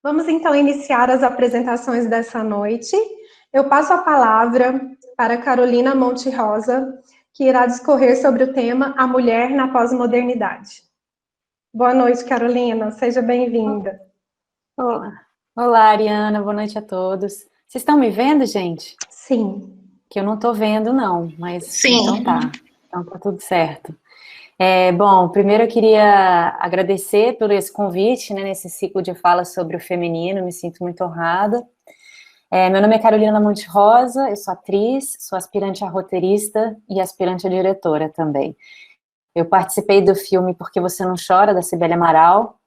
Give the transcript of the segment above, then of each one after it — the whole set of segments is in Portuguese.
Vamos então iniciar as apresentações dessa noite. Eu passo a palavra para Carolina Monte Rosa, que irá discorrer sobre o tema A Mulher na Pós-Modernidade. Boa noite, Carolina, seja bem-vinda. Olá. Olá, Ariana, boa noite a todos. Vocês estão me vendo, gente? Sim. Que eu não estou vendo, não, mas Sim. Então tá tudo certo. Bom, primeiro eu queria agradecer por esse convite, né, nesse ciclo de fala sobre o feminino, me sinto muito honrada. Meu nome é Carolina Monte Rosa, eu sou atriz, sou aspirante a roteirista e aspirante a diretora também. Eu participei do filme Porque Você Não Chora, da Cibele Amaral,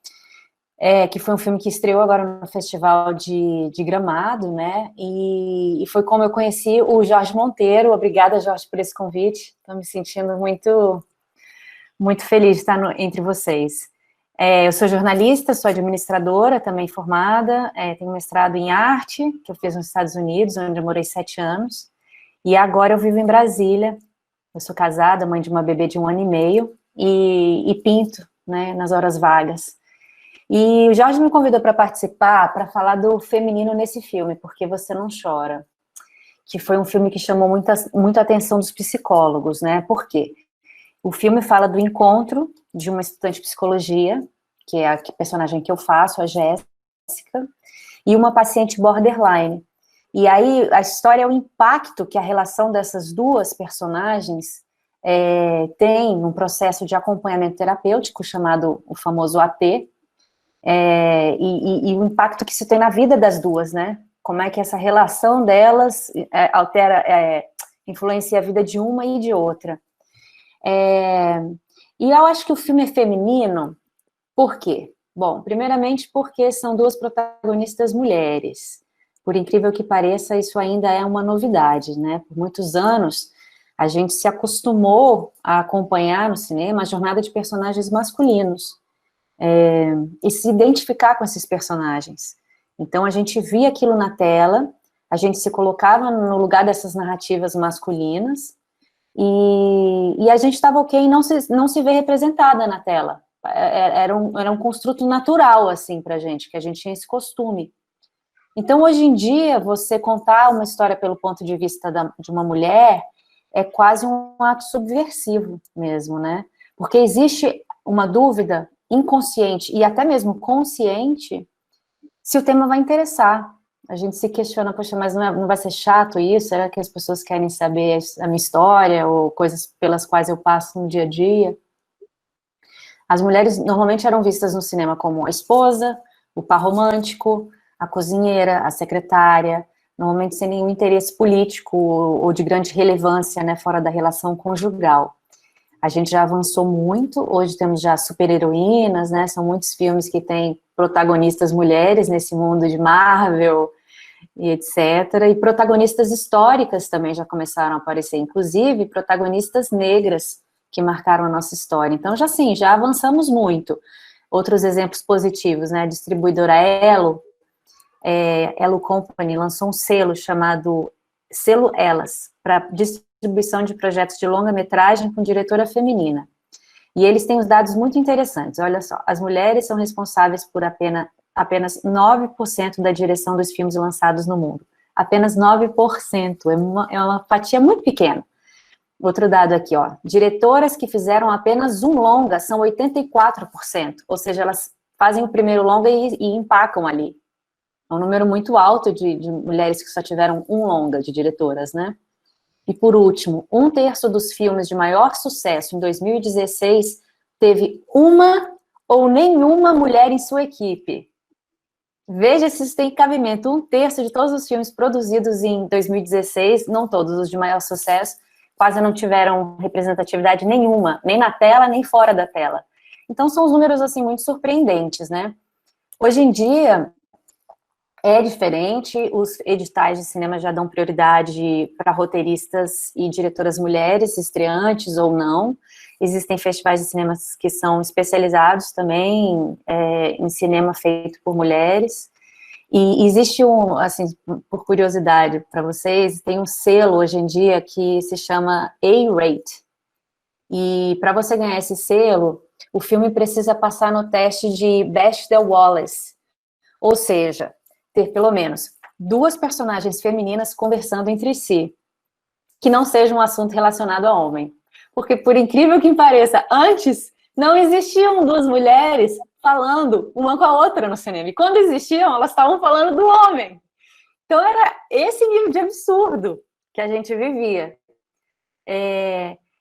que foi um filme que estreou agora no Festival de Gramado, né, e foi como eu conheci o Jorge Monteiro. Obrigada, Jorge, por esse convite, estou me sentindo muito feliz de estar entre vocês. Eu sou jornalista, sou administradora, também formada, tenho mestrado em arte, que eu fiz nos Estados Unidos, onde eu morei 7 anos, e agora eu vivo em Brasília. Eu sou casada, mãe de uma bebê de 1 ano e meio, e pinto, né, nas horas vagas. E o Jorge me convidou para participar, para falar do feminino nesse filme, Porque Você Não Chora, que foi um filme que chamou muita atenção dos psicólogos, né? Por quê? O filme fala do encontro de uma estudante de psicologia, que é a personagem que eu faço, a Jéssica, e uma paciente borderline. E aí a história é o impacto que a relação dessas duas personagens tem num processo de acompanhamento terapêutico chamado o famoso AT, e o impacto que isso tem na vida das duas, né? Como é que essa relação delas influencia a vida de uma e de outra. E eu acho que o filme é feminino, por quê? Bom, primeiramente porque são duas protagonistas mulheres. Por incrível que pareça, isso ainda é uma novidade, né? Por muitos anos, a gente se acostumou a acompanhar no cinema a jornada de personagens masculinos, e se identificar com esses personagens. Então, a gente via aquilo na tela, a gente se colocava no lugar dessas narrativas masculinas, e a gente estava ok em não se ver representada na tela. Era um construto natural, assim, pra gente, que a gente tinha esse costume. Então, hoje em dia, você contar uma história pelo ponto de vista de uma mulher é quase um ato subversivo mesmo, né? Porque existe uma dúvida inconsciente e até mesmo consciente se o tema vai interessar. A gente se questiona, poxa, mas não vai ser chato isso? Será que as pessoas querem saber a minha história ou coisas pelas quais eu passo no dia a dia? As mulheres normalmente eram vistas no cinema como a esposa, o par romântico, a cozinheira, a secretária, normalmente sem nenhum interesse político ou de grande relevância, né, fora da relação conjugal. A gente já avançou muito, hoje temos já super-heroínas, né, são muitos filmes que têm protagonistas mulheres nesse mundo de Marvel e etc. E protagonistas históricas também já começaram a aparecer, inclusive protagonistas negras que marcaram a nossa história. Então, já avançamos muito. Outros exemplos positivos, né, a distribuidora Elo Company lançou um selo chamado Selo Elas, para distribuição de projetos de longa-metragem com diretora feminina. E eles têm os dados muito interessantes. Olha só, as mulheres são responsáveis por apenas 9% da direção dos filmes lançados no mundo. Apenas 9%, é uma fatia muito pequena. Outro dado aqui, ó, diretoras que fizeram apenas um longa são 84%, ou seja, elas fazem o primeiro longa e empacam ali. É um número muito alto de mulheres que só tiveram um longa de diretoras, né? E por último, 1/3 dos filmes de maior sucesso em 2016 teve uma ou nenhuma mulher em sua equipe. Veja se isso tem cabimento. 1/3 de todos os filmes produzidos em 2016, não todos os de maior sucesso, quase não tiveram representatividade nenhuma, nem na tela, nem fora da tela. Então, são os números, assim, muito surpreendentes, né? Hoje em dia, é diferente, os editais de cinema já dão prioridade para roteiristas e diretoras mulheres, estreantes ou não. Existem festivais de cinema que são especializados também em cinema feito por mulheres. E existe assim, por curiosidade para vocês, tem um selo hoje em dia que se chama A-Rate. E para você ganhar esse selo, o filme precisa passar no teste de Bechdel-Wallace, Ou seja, ter pelo menos 2 personagens femininas conversando entre si, que não seja um assunto relacionado a homem. Porque, por incrível que pareça, antes não existiam 2 mulheres falando uma com a outra no cinema. E quando existiam, elas estavam falando do homem. Então, era esse nível de absurdo que a gente vivia.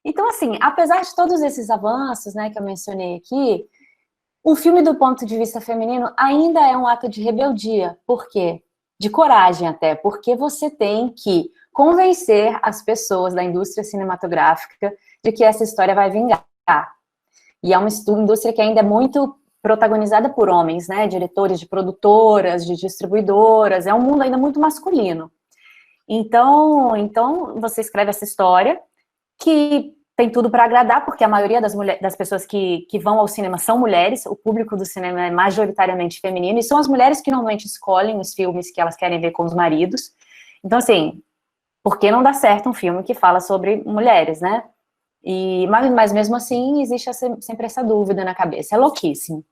Então, assim, apesar de todos esses avanços, né, que eu mencionei aqui, o filme, do ponto de vista feminino, ainda é um ato de rebeldia. Por quê? De coragem até, porque você tem que convencer as pessoas da indústria cinematográfica de que essa história vai vingar. E é uma indústria que ainda é muito protagonizada por homens, né? Diretores de produtoras, de distribuidoras, é um mundo ainda muito masculino. Então você escreve essa história, que tem tudo para agradar, porque a maioria das pessoas que vão ao cinema são mulheres, o público do cinema é majoritariamente feminino, e são as mulheres que normalmente escolhem os filmes que elas querem ver com os maridos. Então, assim, por que não dá certo um filme que fala sobre mulheres, né? Mas mesmo assim, existe sempre essa dúvida na cabeça, é louquíssimo.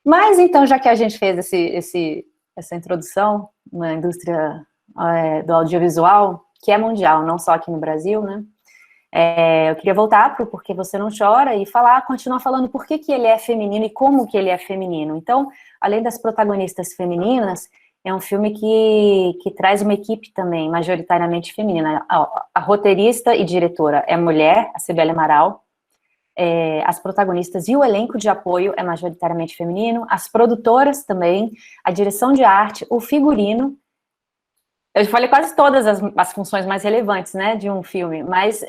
Mas, então, já que a gente fez essa introdução na indústria do audiovisual, que é mundial, não só aqui no Brasil, né? Eu queria voltar para o Por que Você Não Chora e continuar falando por que ele é feminino e como que ele é feminino. Então, além das protagonistas femininas, é um filme que traz uma equipe também, majoritariamente feminina. A roteirista e diretora é mulher, a Cibele Amaral. As protagonistas e o elenco de apoio é majoritariamente feminino. As produtoras também, a direção de arte, o figurino. Eu falei quase todas as funções mais relevantes, né, de um filme, mas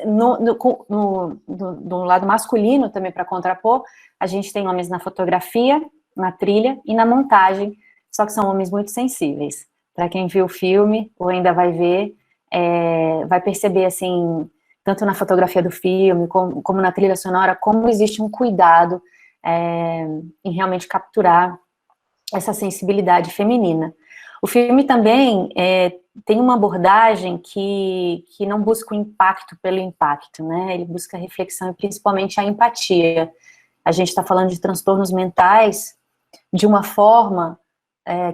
do lado masculino, também para contrapor, a gente tem homens na fotografia, na trilha e na montagem, só que são homens muito sensíveis. Para quem viu o filme, ou ainda vai ver, vai perceber, assim, tanto na fotografia do filme, como na trilha sonora, como existe um cuidado em realmente capturar essa sensibilidade feminina. O filme também tem uma abordagem que não busca o impacto pelo impacto, né? Ele busca a reflexão e principalmente a empatia. A gente está falando de transtornos mentais de uma forma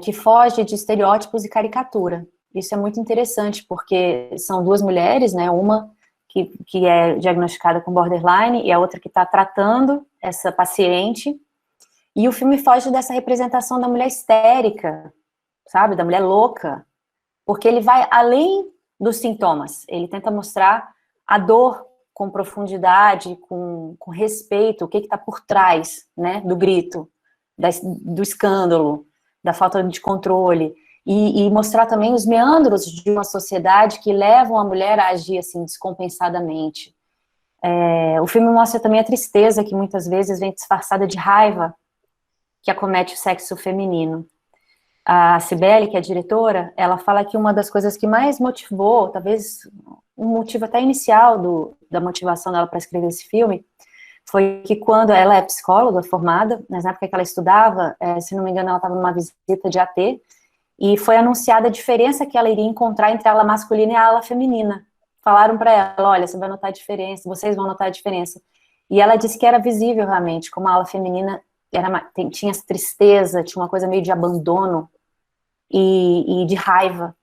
que foge de estereótipos e caricatura. Isso é muito interessante, porque são 2 mulheres, né? Uma que é diagnosticada com borderline e a outra que está tratando essa paciente. E o filme foge dessa representação da mulher histérica, sabe? Da mulher louca. Porque ele vai além dos sintomas. Ele tenta mostrar a dor com profundidade, com respeito, o que está por trás, né, do grito, do escândalo, da falta de controle. E mostrar também os meandros de uma sociedade que levam a mulher a agir assim, descompensadamente. O filme mostra também a tristeza que muitas vezes vem disfarçada de raiva que acomete o sexo feminino. A Cibele, que é a diretora, ela fala que uma das coisas que mais motivou, talvez um motivo até inicial da motivação dela para escrever esse filme, foi que quando ela é psicóloga formada, na época que ela estudava, se não me engano, ela estava numa visita de AT, e foi anunciada a diferença que ela iria encontrar entre a ala masculina e a ala feminina. Falaram para ela, olha, você vai notar a diferença, vocês vão notar a diferença. E ela disse que era visível realmente, como a ala feminina tinha essa tristeza, tinha uma coisa meio de abandono e de raiva.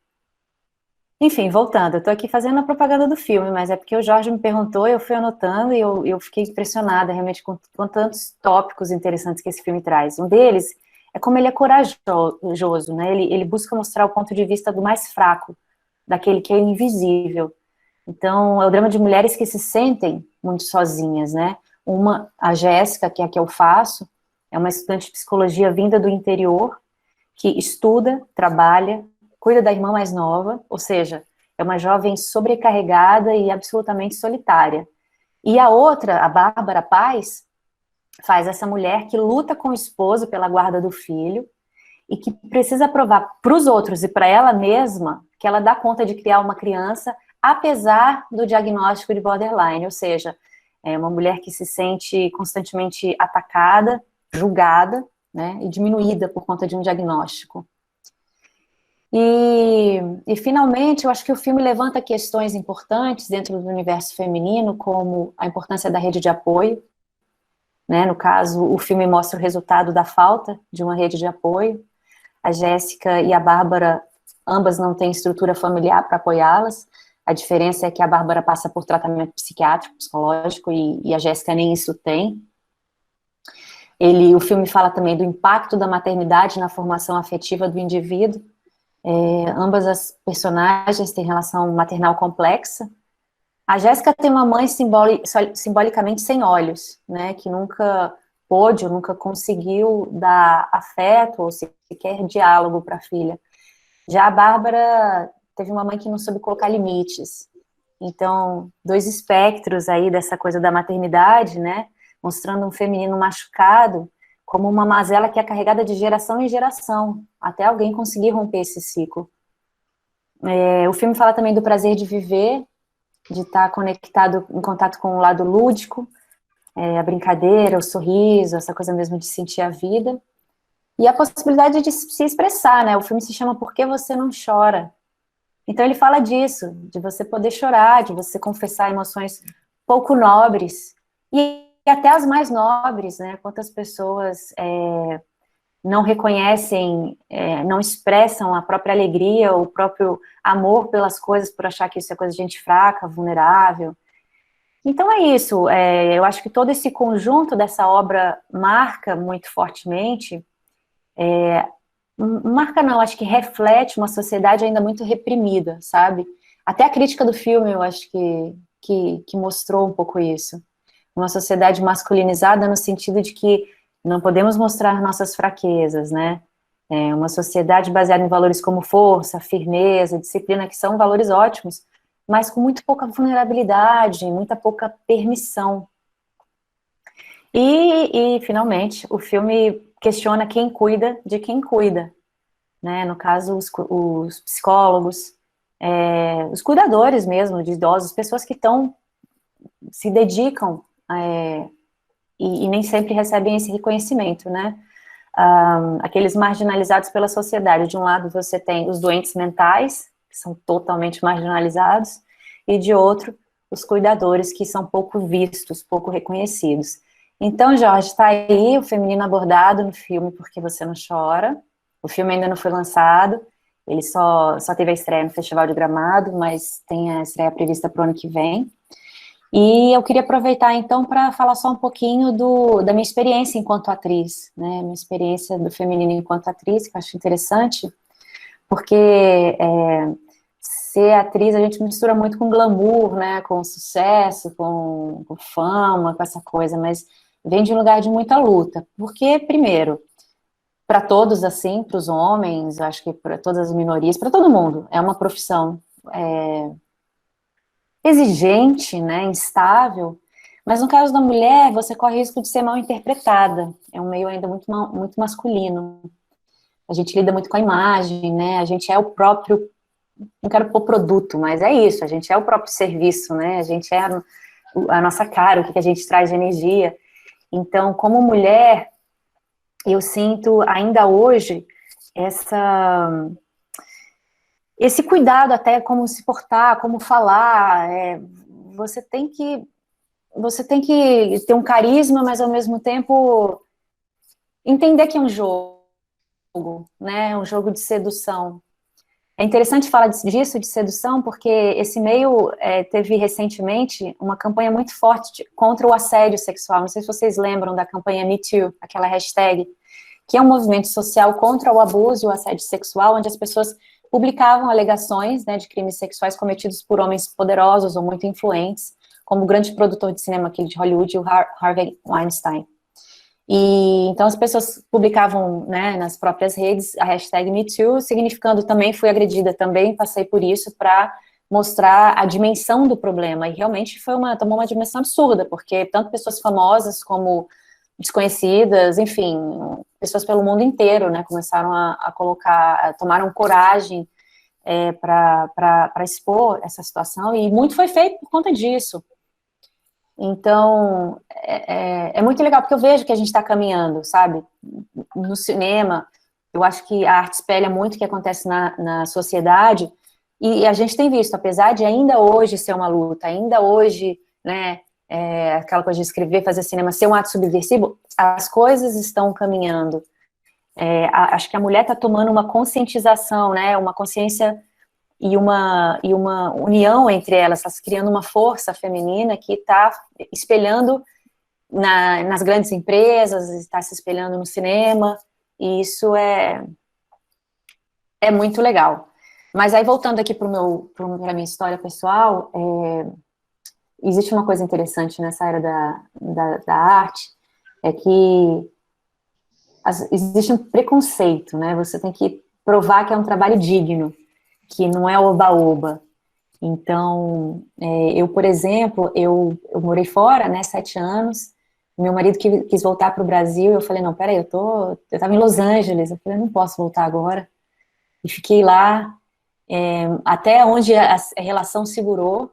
Enfim, voltando, eu tô aqui fazendo a propaganda do filme, mas é porque o Jorge me perguntou, eu fui anotando e eu fiquei impressionada realmente com tantos tópicos interessantes que esse filme traz. Um deles é como ele é corajoso, né? Ele busca mostrar o ponto de vista do mais fraco, daquele que é invisível. Então, é o drama de mulheres que se sentem muito sozinhas, né? A Jéssica, que é a que eu faço, é uma estudante de psicologia vinda do interior, que estuda, trabalha, cuida da irmã mais nova, ou seja, é uma jovem sobrecarregada e absolutamente solitária. E a outra, a Bárbara Paz, faz essa mulher que luta com o esposo pela guarda do filho e que precisa provar para os outros e para ela mesma que ela dá conta de criar uma criança, apesar do diagnóstico de borderline, ou seja, é uma mulher que se sente constantemente atacada, julgada, né, e diminuída por conta de um diagnóstico. E finalmente, eu acho que o filme levanta questões importantes dentro do universo feminino, como a importância da rede de apoio, né, no caso, o filme mostra o resultado da falta de uma rede de apoio. A Jéssica e a Bárbara, ambas não têm estrutura familiar para apoiá-las. A diferença é que a Bárbara passa por tratamento psiquiátrico, psicológico, e a Jéssica nem isso tem. O filme fala também do impacto da maternidade na formação afetiva do indivíduo. Ambas as personagens têm relação maternal complexa. A Jéssica tem uma mãe simbolicamente sem olhos, né, que nunca pôde ou nunca conseguiu dar afeto ou sequer diálogo para a filha. Já a Bárbara teve uma mãe que não soube colocar limites. Então, dois espectros aí dessa coisa da maternidade, né, mostrando um feminino machucado como uma mazela que é carregada de geração em geração, até alguém conseguir romper esse ciclo. O filme fala também do prazer de viver, de estar conectado, em contato com o lado lúdico, a brincadeira, o sorriso, essa coisa mesmo de sentir a vida, e a possibilidade de se expressar, né? O filme se chama Por que Você Não Chora? Então ele fala disso, de você poder chorar, de você confessar emoções pouco nobres, e até as mais nobres, né? Quantas pessoas não reconhecem, não expressam a própria alegria, o próprio amor pelas coisas, por achar que isso é coisa de gente fraca, vulnerável. Então é isso, eu acho que todo esse conjunto dessa obra marca muito fortemente, marca não, acho que reflete uma sociedade ainda muito reprimida, sabe? Até a crítica do filme, eu acho que mostrou um pouco isso. Uma sociedade masculinizada no sentido de que não podemos mostrar nossas fraquezas, né? Uma sociedade baseada em valores como força, firmeza, disciplina, que são valores ótimos, mas com muito pouca vulnerabilidade, muita pouca permissão. E finalmente, o filme questiona quem cuida de quem cuida, né? No caso, os psicólogos, os cuidadores mesmo de idosos, pessoas que se dedicam e nem sempre recebem esse reconhecimento, né? Aqueles marginalizados pela sociedade. De um lado você tem os doentes mentais, que são totalmente marginalizados, e de outro, os cuidadores, que são pouco vistos, pouco reconhecidos. Então, Jorge, está aí o feminino abordado no filme Por que Você Não Chora. O filme ainda não foi lançado, ele só teve a estreia no Festival de Gramado, mas tem a estreia prevista para o ano que vem. E eu queria aproveitar, então, para falar só um pouquinho da minha experiência enquanto atriz, né, minha experiência do feminino enquanto atriz, que eu acho interessante, porque ser atriz, a gente mistura muito com glamour, né, com sucesso, com fama, com essa coisa, mas vem de um lugar de muita luta, porque, primeiro, para todos, assim, para os homens, acho que para todas as minorias, para todo mundo, é uma profissão exigente, né, instável, mas no caso da mulher, você corre risco de ser mal interpretada, é um meio ainda muito masculino, a gente lida muito com a imagem, né, a gente é o próprio, não quero pôr produto, mas é isso, a gente é o próprio serviço, né, a gente é a nossa cara, o que a gente traz de energia. Então, como mulher, eu sinto ainda hoje esse cuidado até como se portar, como falar, você tem que ter um carisma, mas ao mesmo tempo entender que é um jogo, né, um jogo de sedução. É interessante falar disso, de sedução, porque esse meio teve recentemente uma campanha muito forte contra o assédio sexual. Não sei se vocês lembram da campanha Me Too, aquela hashtag, que é um movimento social contra o abuso e o assédio sexual, onde as pessoas publicavam alegações, né, de crimes sexuais cometidos por homens poderosos ou muito influentes, como o grande produtor de cinema aquele de Hollywood, o Harvey Weinstein. E então as pessoas publicavam, né, nas próprias redes a hashtag MeToo, significando também fui agredida, também passei por isso, para mostrar a dimensão do problema. E realmente tomou uma dimensão absurda, porque tanto pessoas famosas como desconhecidas, enfim, pessoas pelo mundo inteiro, né, começaram a tomaram coragem para expor essa situação, e muito foi feito por conta disso. Então, é muito legal, porque eu vejo que a gente está caminhando, sabe? No cinema, eu acho que a arte espelha muito o que acontece na sociedade, e a gente tem visto, apesar de ainda hoje ser uma luta, ainda hoje, né, aquela coisa de escrever, fazer cinema, ser um ato subversivo, as coisas estão caminhando. Acho que a mulher está tomando uma conscientização, né, uma consciência e uma união entre elas, está se criando uma força feminina que está espelhando nas grandes empresas, está se espelhando no cinema, e isso é muito legal. Mas aí, voltando aqui para a minha história pessoal, existe uma coisa interessante nessa área da arte, é que existe um preconceito, né? Você tem que provar que é um trabalho digno, que não é oba-oba. Então, eu, por exemplo, eu morei fora, né, 7 anos, meu marido quis voltar para o Brasil, eu falei, não, peraí, eu estava em Los Angeles, eu falei, não posso voltar agora, e fiquei lá, até onde a relação segurou.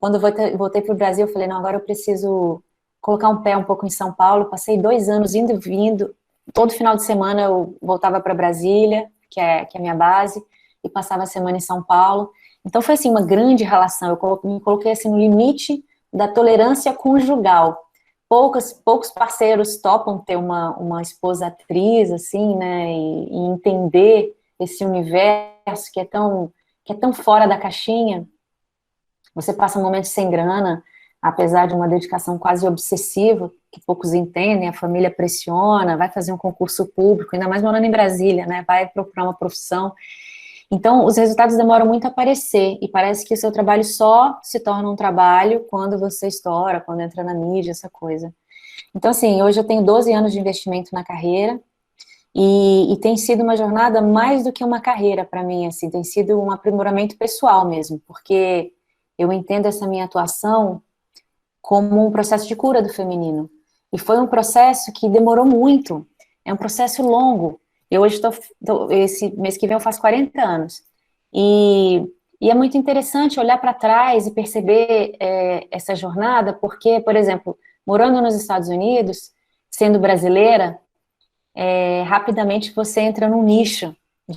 Quando eu voltei para o Brasil, eu falei, não, agora eu preciso colocar um pé um pouco em São Paulo, passei 2 anos indo e vindo, todo final de semana eu voltava para Brasília, que é a minha base, e passava a semana em São Paulo. Então foi assim, uma grande relação, eu me coloquei assim no limite da tolerância conjugal. Poucos parceiros topam ter uma esposa atriz, assim, né, e entender esse universo que é tão fora da caixinha. Você passa momentos sem grana, apesar de uma dedicação quase obsessiva, que poucos entendem, a família pressiona, vai fazer um concurso público, ainda mais morando em Brasília, né, vai procurar uma profissão. Então, os resultados demoram muito a aparecer, e parece que o seu trabalho só se torna um trabalho quando você estoura, quando entra na mídia, essa coisa. Então, assim, hoje eu tenho 12 anos de investimento na carreira, e tem sido uma jornada mais do que uma carreira para mim, assim, tem sido um aprimoramento pessoal mesmo, porque eu entendo essa minha atuação como um processo de cura do feminino. E foi um processo que demorou muito, é um processo longo. Eu hoje esse mês que vem eu faço 40 anos. E é muito interessante olhar para trás e perceber essa jornada, porque, por exemplo, morando nos Estados Unidos, sendo brasileira, rapidamente você entra num nicho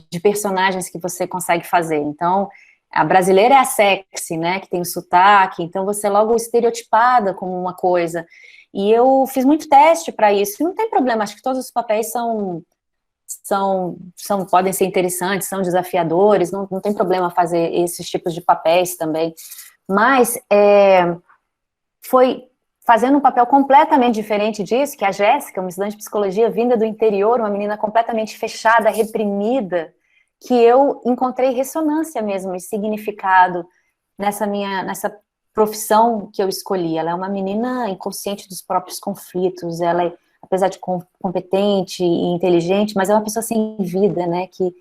de personagens que você consegue fazer. Então, a brasileira é a sexy, né, que tem o sotaque, então você é logo estereotipada como uma coisa. E eu fiz muito teste para isso, e não tem problema, acho que todos os papéis podem ser interessantes, são desafiadores, não tem problema fazer esses tipos de papéis também. Mas foi fazendo um papel completamente diferente disso, que a Jéssica, uma estudante de psicologia vinda do interior, uma menina completamente fechada, reprimida, que eu encontrei ressonância mesmo e significado nessa profissão que eu escolhi. Ela é uma menina inconsciente dos próprios conflitos, ela é, apesar de competente e inteligente, mas é uma pessoa sem vida, né, que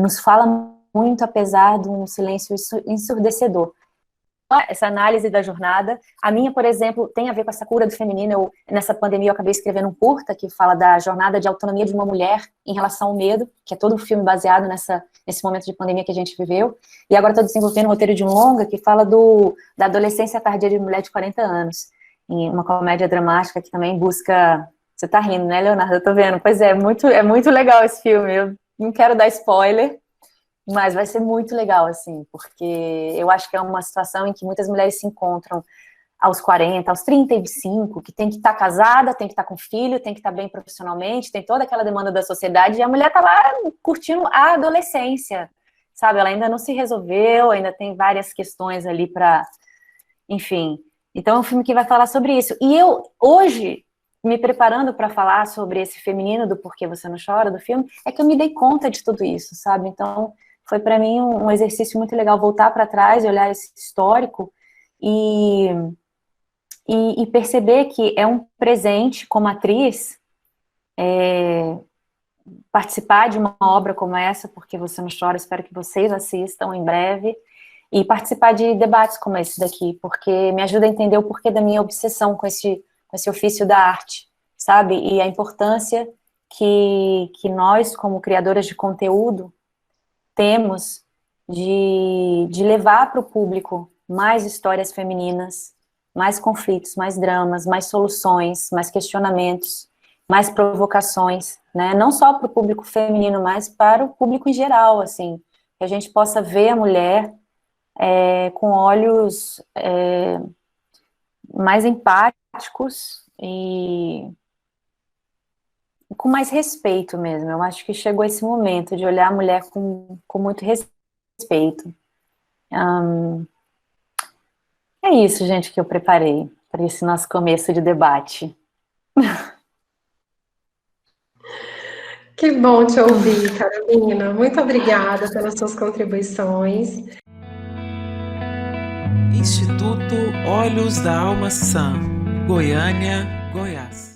nos fala muito, apesar de um silêncio ensurdecedor. Essa análise da jornada. A minha, por exemplo, tem a ver com essa cura do feminino. Nessa pandemia, eu acabei escrevendo um curta que fala da jornada de autonomia de uma mulher em relação ao medo, que é todo um filme baseado nesse momento de pandemia que a gente viveu. E agora estou desenvolvendo um roteiro de um longa que fala da adolescência tardia de mulher de 40 anos, em uma comédia dramática que também busca... Você tá rindo, né, Leonardo? Eu tô vendo. Pois é muito legal esse filme. Eu não quero dar spoiler, mas vai ser muito legal, assim, porque eu acho que é uma situação em que muitas mulheres se encontram aos 40, aos 35, que tem que estar casada, tem que estar com filho, tem que estar bem profissionalmente, tem toda aquela demanda da sociedade, e a mulher tá lá curtindo a adolescência, sabe? Ela ainda não se resolveu, ainda tem várias questões ali para, enfim. Então é um filme que vai falar sobre isso. E eu, hoje, me preparando para falar sobre esse feminino do Porquê Você Não Chora, do filme, é que eu me dei conta de tudo isso, sabe? Então, foi para mim um exercício muito legal voltar para trás e olhar esse histórico e perceber que é um presente como atriz participar de uma obra como essa, Porque Você Não Chora, espero que vocês assistam em breve, e participar de debates como esse daqui, porque me ajuda a entender o porquê da minha obsessão com esse ofício da arte, sabe? E a importância que nós, como criadoras de conteúdo, temos de levar para o público mais histórias femininas, mais conflitos, mais dramas, mais soluções, mais questionamentos, mais provocações, né? Não só para o público feminino, mas para o público em geral, assim, que a gente possa ver a mulher com olhos mais empáticos e com mais respeito mesmo. Eu acho que chegou esse momento de olhar a mulher com muito respeito. É isso, gente, que eu preparei para esse nosso começo de debate. Que bom te ouvir, Carolina. Muito obrigada pelas suas contribuições. Instituto Olhos da Alma Sã, Goiânia, Goiás.